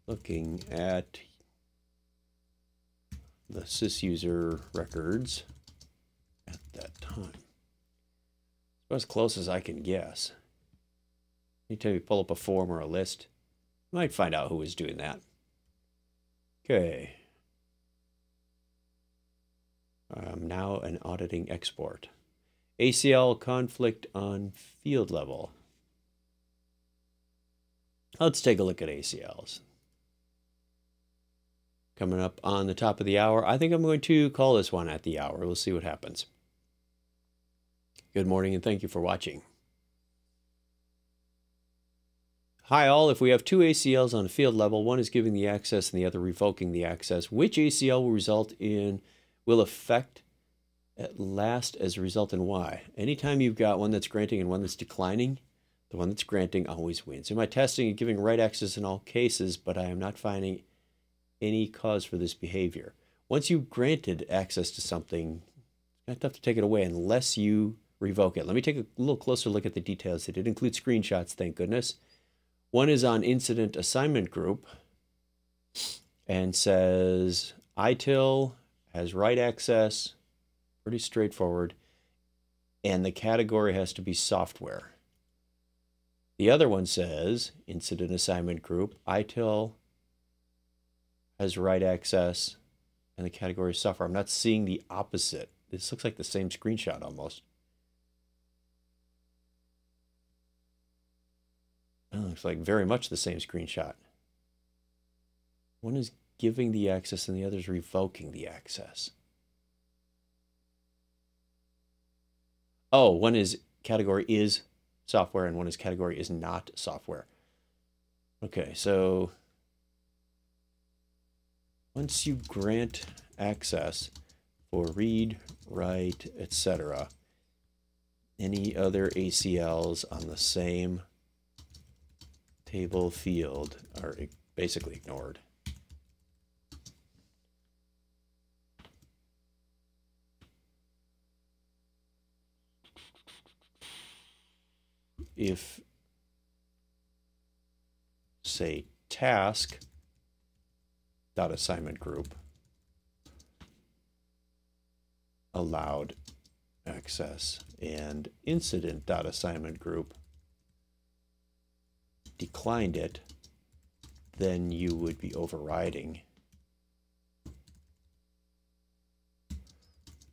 looking at the sysuser records at that time. It's as close as I can guess. Anytime you pull up a form or a list, you might find out who was doing that. Okay. Now an auditing export. ACL conflict on field level. Let's take a look at ACLs. Coming up on the top of the hour. I think I'm going to call this one at the hour. We'll see what happens. Good morning and thank you for watching. Hi all, if we have two ACLs on a field level, one is giving the access and the other revoking the access, which ACL will affect at last as a result and why? Anytime you've got one that's granting and one that's declining, the one that's granting always wins. In my testing and giving right access in all cases, but I am not finding any cause for this behavior. Once you've granted access to something, it's tough to take it away unless you revoke it. Let me take a little closer look at the details. It did include screenshots, thank goodness. One is on incident assignment group and says ITIL has write access, pretty straightforward, and the category has to be software. The other one says incident assignment group, ITIL has write access, and the category is software. I'm not seeing the opposite. This looks like the same screenshot almost. It looks like very much the same screenshot. One is giving the access and the other is revoking the access. Oh, one is category is software and one is category is not software. Okay, so once you grant access for read, write, etc., Any other ACLs on the same table field are basically ignored. If, say, task dot assignment group allowed access and incident dot assignment group declined it, then you would be overriding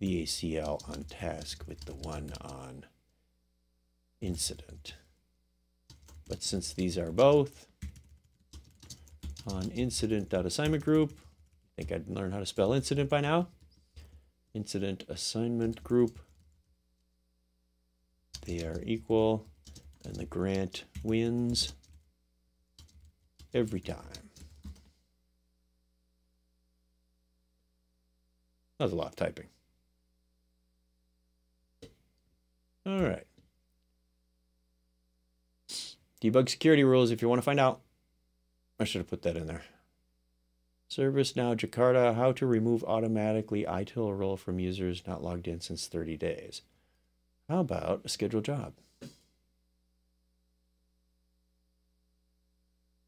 the ACL on task with the one on incident. But since these are both on incident.assignment group, I think I'd learn how to spell incident by now. Incident assignment group, they are equal, and the grant wins every time. That was a lot of typing. All right. Debug security rules if you want to find out. I should have put that in there. ServiceNow Jakarta, how to remove automatically ITIL role from users not logged in since 30 days. How about a scheduled job?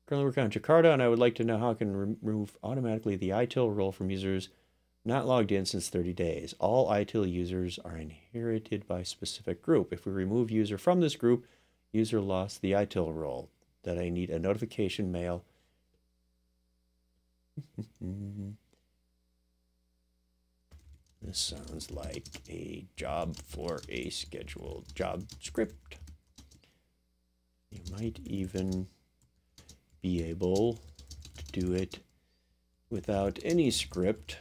Currently working on Jakarta, and I would like to know how I can remove automatically the ITIL role from users not logged in since 30 days. All ITIL users are inherited by a specific group. If we remove user from this group, user lost the ITIL role. That I need a notification mail. This sounds like a job for a scheduled job script. You might even be able to do it without any script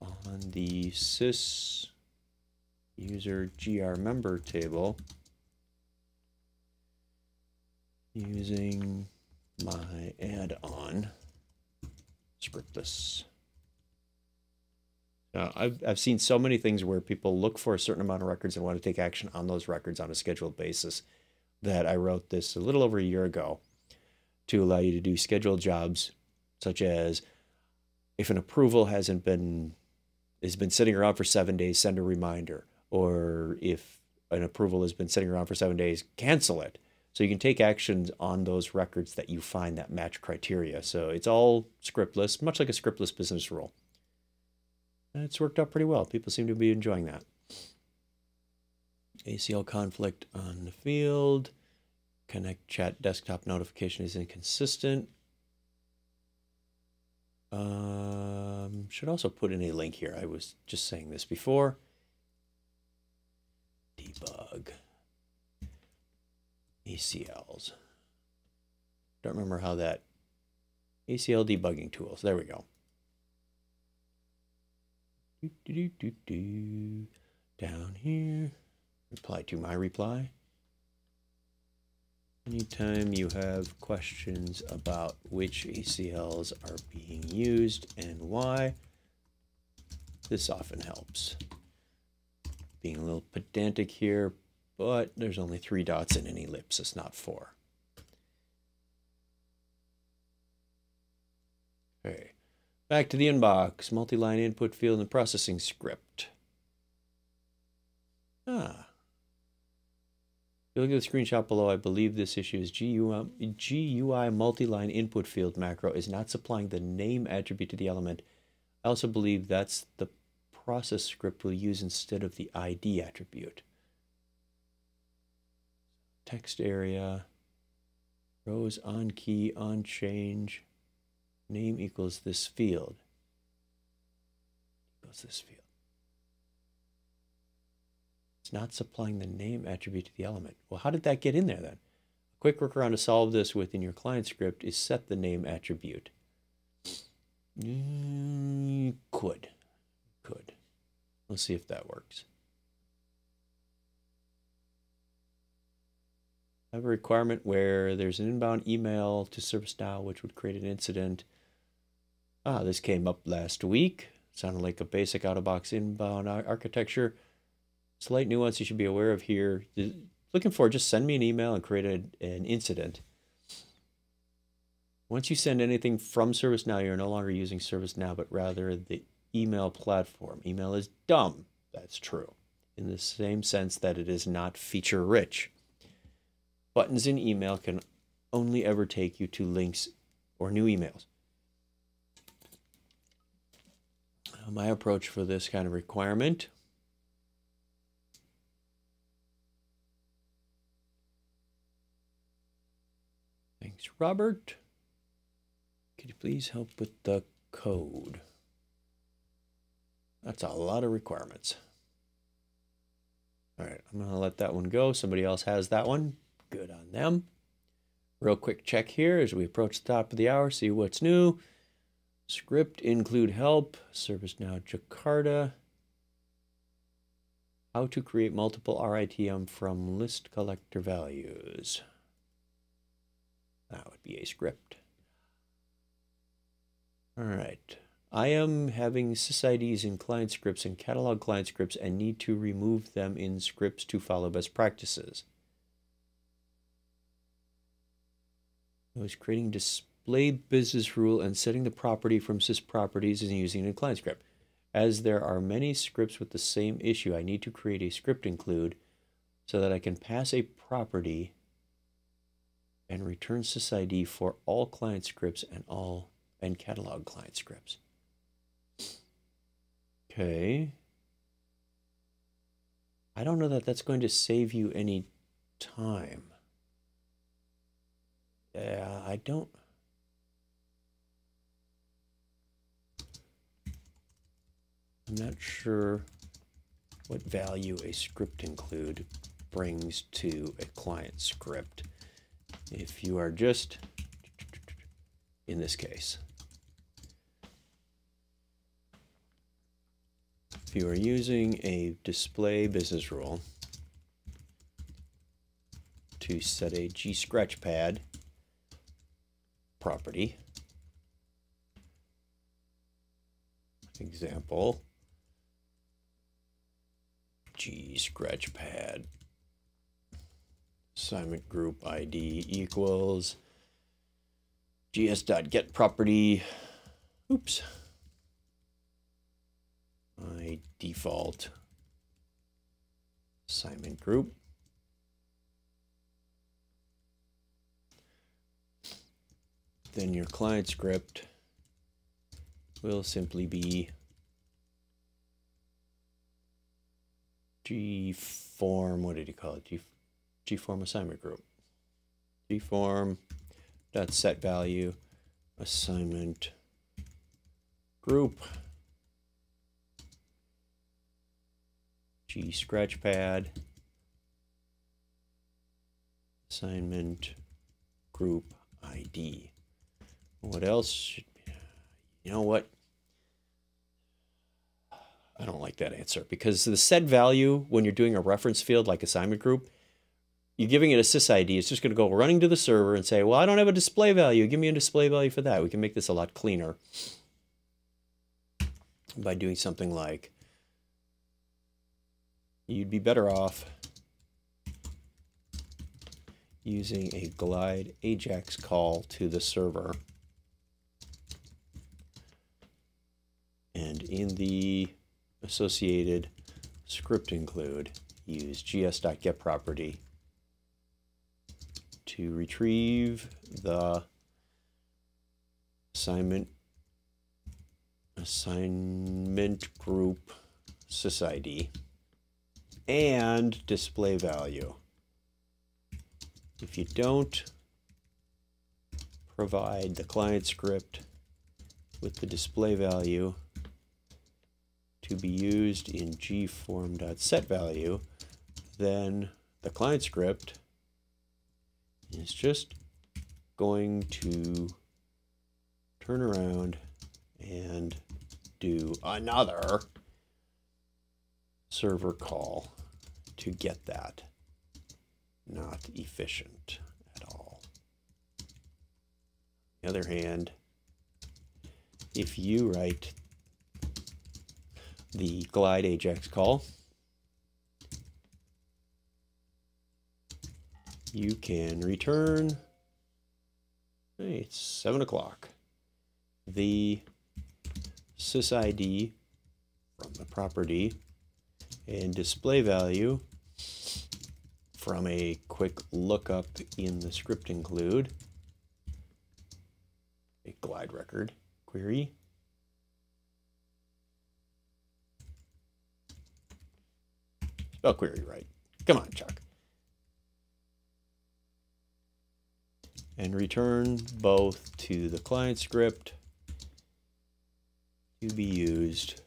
on the sys user gr member table using my add-on scriptless. I've seen so many things where people look for a certain amount of records and want to take action on those records on a scheduled basis that I wrote this a little over a year ago to allow you to do scheduled jobs, such as if an approval has been sitting around for 7 days, send a reminder, or if an approval has been sitting around for 7 days, cancel it. So you can take actions on those records that you find that match criteria. So it's all scriptless, much like a scriptless business rule. And it's worked out pretty well. People seem to be enjoying that. ACL conflict on the field. Connect chat desktop notification is inconsistent. Should also put in a link here. I was just saying this before. Debug. ACLs. Don't remember how that ACL debugging tools. There we go. Down here. Reply to my reply. Anytime you have questions about which ACLs are being used and why, this often helps. Being a little pedantic here, but there's only 3 dots in an ellipsis, not 4. Okay, back to the inbox. Multi-line input field and processing script. If you look at the screenshot below, I believe this issue is GUI multi-line input field macro is not supplying the name attribute to the element. I also believe that's the process script we'll use instead of the ID attribute. Text area, rows on key, on change, name equals this field. Equals this field. It's not supplying the name attribute to the element. Well, how did that get in there then? A quick workaround to solve this within your client script is set the name attribute. Could. Let's see if that works. I have a requirement where there's an inbound email to ServiceNow which would create an incident. This came up last week. Sounded like a basic out-of-box inbound architecture. slight nuance you should be aware of here. Looking for, just send me an email and create an incident. Once you send anything from ServiceNow, you're no longer using ServiceNow, but rather the email platform. Email is dumb. That's true. In the same sense that it is not feature rich. Buttons in email can only ever take you to links or new emails. My approach for this kind of requirement. Thanks, Robert. Could you please help with the code? That's a lot of requirements. All right, I'm going to let that one go. Somebody else has that one. Good on them. Real quick check here as we approach the top of the hour, see what's new. Script include help, ServiceNow Jakarta. How to create multiple RITM from list collector values. That would be a script. All right. I am having sysids in client scripts and catalog client scripts and need to remove them in scripts to follow best practices. I was creating display business rule and setting the property from sys properties and using it in client script. As there are many scripts with the same issue, I need to create a script include so that I can pass a property and return sysid for all client scripts and catalog client scripts. Okay. I don't know that that's going to save you any time. Yeah, I don't. I'm not sure what value a script include brings to a client script. If you are just, in this case, if you are using a display business rule to set a GScratchPad property, example, GScratchPad assignment group ID equals gs.getProperty, oops, my default assignment group. Then your client script will simply be gform, what did he call it? Gform assignment group. Gform.setValue assignment group. GScratchPad assignment group ID. What else? You know what? I don't like that answer because the set value when you're doing a reference field like assignment group, you're giving it a sysid. It's just going to go running to the server and say, well, I don't have a display value. Give me a display value for that. We can make this a lot cleaner by doing something like, you'd be better off using a glide Ajax call to the server. And in the associated script include, use gs.getProperty to retrieve the assignment group sysid and display value. If you don't provide the client script with the display value to be used in gform.setValue, then the client script is just going to turn around and do another server call to get that. Not efficient at all. On the other hand, if you write the glide Ajax call you can return, hey, it's 7 o'clock, the sysid from the property and display value from a quick lookup in the script include a glide record query. Spell query right. Come on, Chuck. And return both to the client script to be used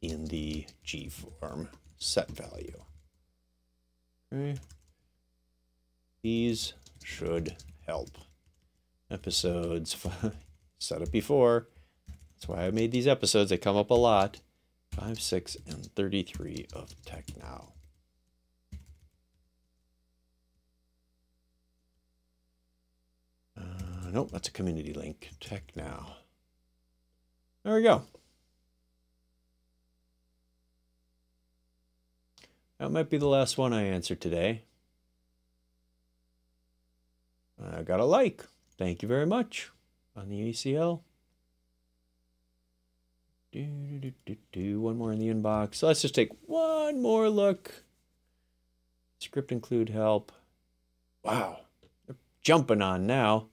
in the gform set value. Okay. These should help. Episodes set up before. That's why I made these episodes. They come up a lot. 5, 6, and 33 of Tech Now. Nope, that's a community link. Tech Now. There we go. That might be the last one I answered today. I got a like. Thank you very much on the ACL. One more in the inbox. So let's just take one more look. Script include help. Wow, they're jumping on now.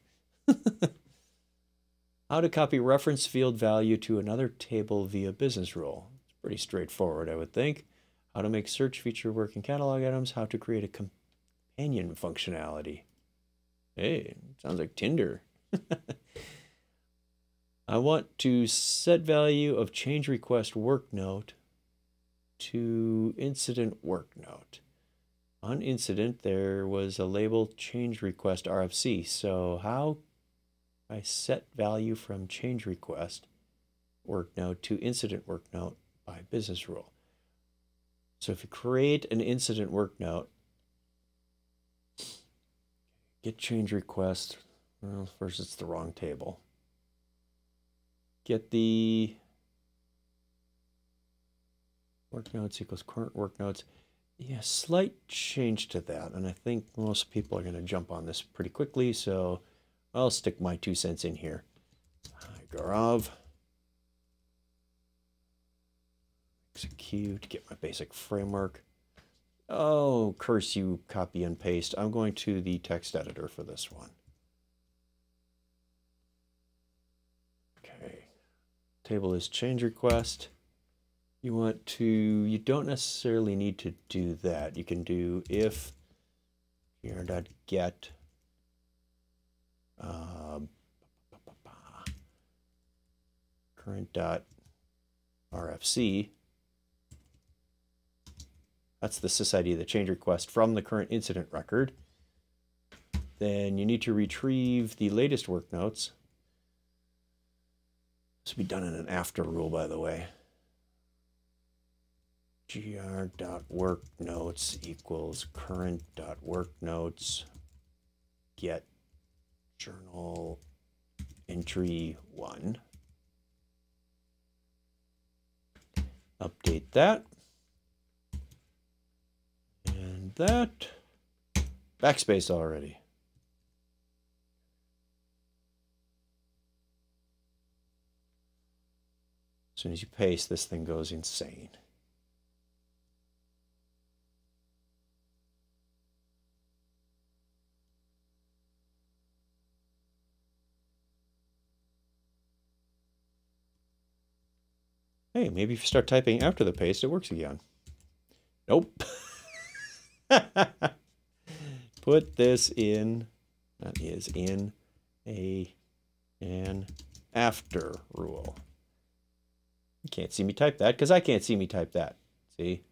How to copy reference field value to another table via business rule. It's pretty straightforward, I would think. How to make search feature work in catalog items. How to create a companion functionality. Hey, sounds like Tinder. I want to set value of change request work note to incident work note. On incident, there was a label change request RFC. So how I set value from change request work note to incident work note by business rule. So if you create an incident work note, get change request. Well, first it's the wrong table. Get the work notes equals current work notes. Yeah, slight change to that. And I think most people are going to jump on this pretty quickly. So I'll stick my 2 cents in here. Gaurav. Execute, get my basic framework. Oh, curse you, copy and paste. I'm going to the text editor for this one. Okay. Table is change request. You don't necessarily need to do that. You can do if gr.get current.rfc. That's the sysid of the change request from the current incident record. Then you need to retrieve the latest work notes. This will be done in an after rule, by the way. gr.worknotes equals current.worknotes get journal entry 1. Update that. And that. Backspace already. As soon as you paste, this thing goes insane. Hey, maybe if you start typing after the paste, it works again. Nope. Put this in, that is in an after rule. You can't see me type that because I can't see me type that. See?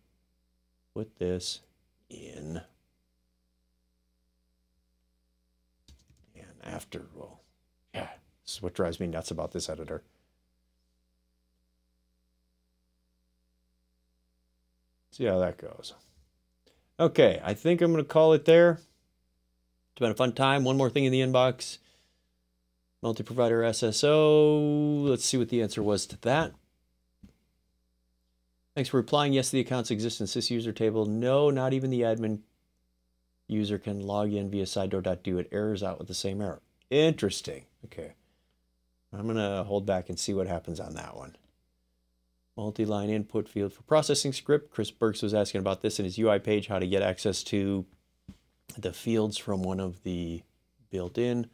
Put this in an after rule. Yeah, this is what drives me nuts about this editor. See how that goes. Okay, I think I'm going to call it there. It's been a fun time. One more thing in the inbox. Multi-provider SSO. Let's see what the answer was to that. Thanks for replying. Yes, the accounts exist in sysuser table. No, not even the admin User can log in via sidedoor.do. It errors out with the same error. Interesting. Okay. I'm going to hold back and see what happens on that one. Multi-line input field for processing script. Chris Burks was asking about this in his UI page, how to get access to the fields from one of the built-in.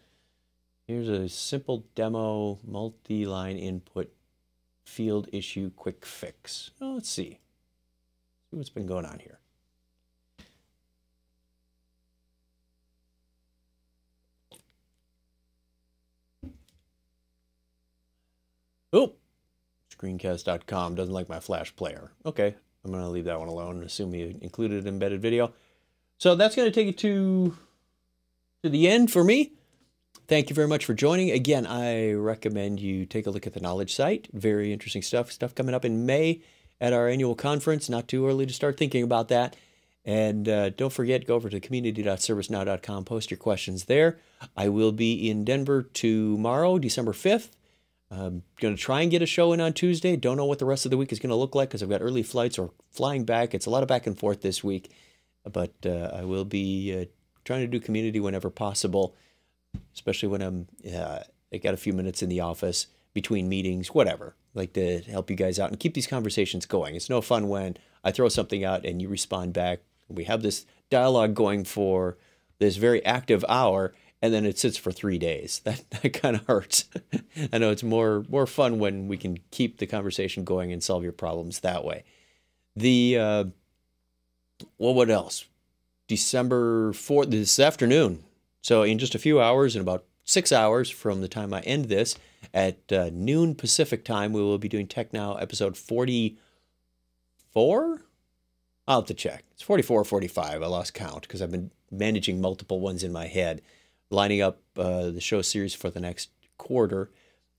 Here's a simple demo multi-line input field issue quick fix. Well, let's see. See what's been going on here. Oh, screencast.com doesn't like my Flash player. Okay, I'm going to leave that one alone and assume you included an embedded video. So that's going to take it to the end for me. Thank you very much for joining. Again, I recommend you take a look at the Knowledge site. Very interesting stuff. Stuff coming up in May at our annual conference. Not too early to start thinking about that. And don't forget, go over to community.servicenow.com. Post your questions there. I will be in Denver tomorrow, December 5th. I'm going to try and get a show in on Tuesday. Don't know what the rest of the week is going to look like because I've got early flights or flying back. It's a lot of back and forth this week. But I will be trying to do community whenever possible, especially when I got a few minutes in the office between meetings, whatever. I like to help you guys out and keep these conversations going. It's no fun when I throw something out and you respond back. We have this dialogue going for this very active hour, and then it sits for 3 days. That kind of hurts. I know it's more fun when we can keep the conversation going and solve your problems that way. Well, what else? December 4th, this afternoon. So in just a few hours, in about 6 hours from the time I end this, at noon Pacific time, we will be doing Tech Now episode 44? I'll have to check. It's 44 or 45. I lost count because I've been managing multiple ones in my head, lining up the show series for the next quarter.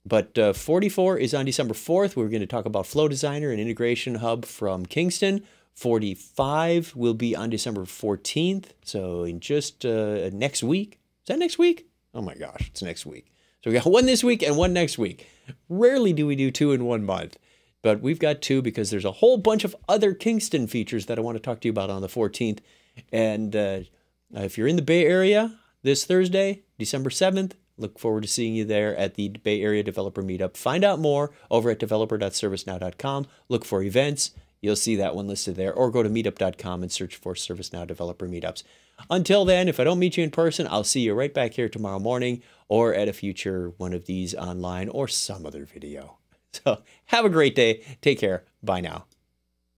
But 44 is on December 4th. We're going to talk about Flow Designer and Integration Hub from Kingston. 45 will be on December 14th. So in just next week. Is that next week? Oh my gosh, it's next week. So we got one this week and one next week. Rarely do we do two in 1 month. But we've got two because there's a whole bunch of other Kingston features that I want to talk to you about on the 14th. And if you're in the Bay Area this Thursday, December 7th, look forward to seeing you there at the Bay Area Developer Meetup. Find out more over at developer.servicenow.com. Look for events. You'll see that one listed there. Or go to meetup.com and search for ServiceNow Developer Meetups. Until then, if I don't meet you in person, I'll see you right back here tomorrow morning or at a future one of these online or some other video. So have a great day. Take care. Bye now.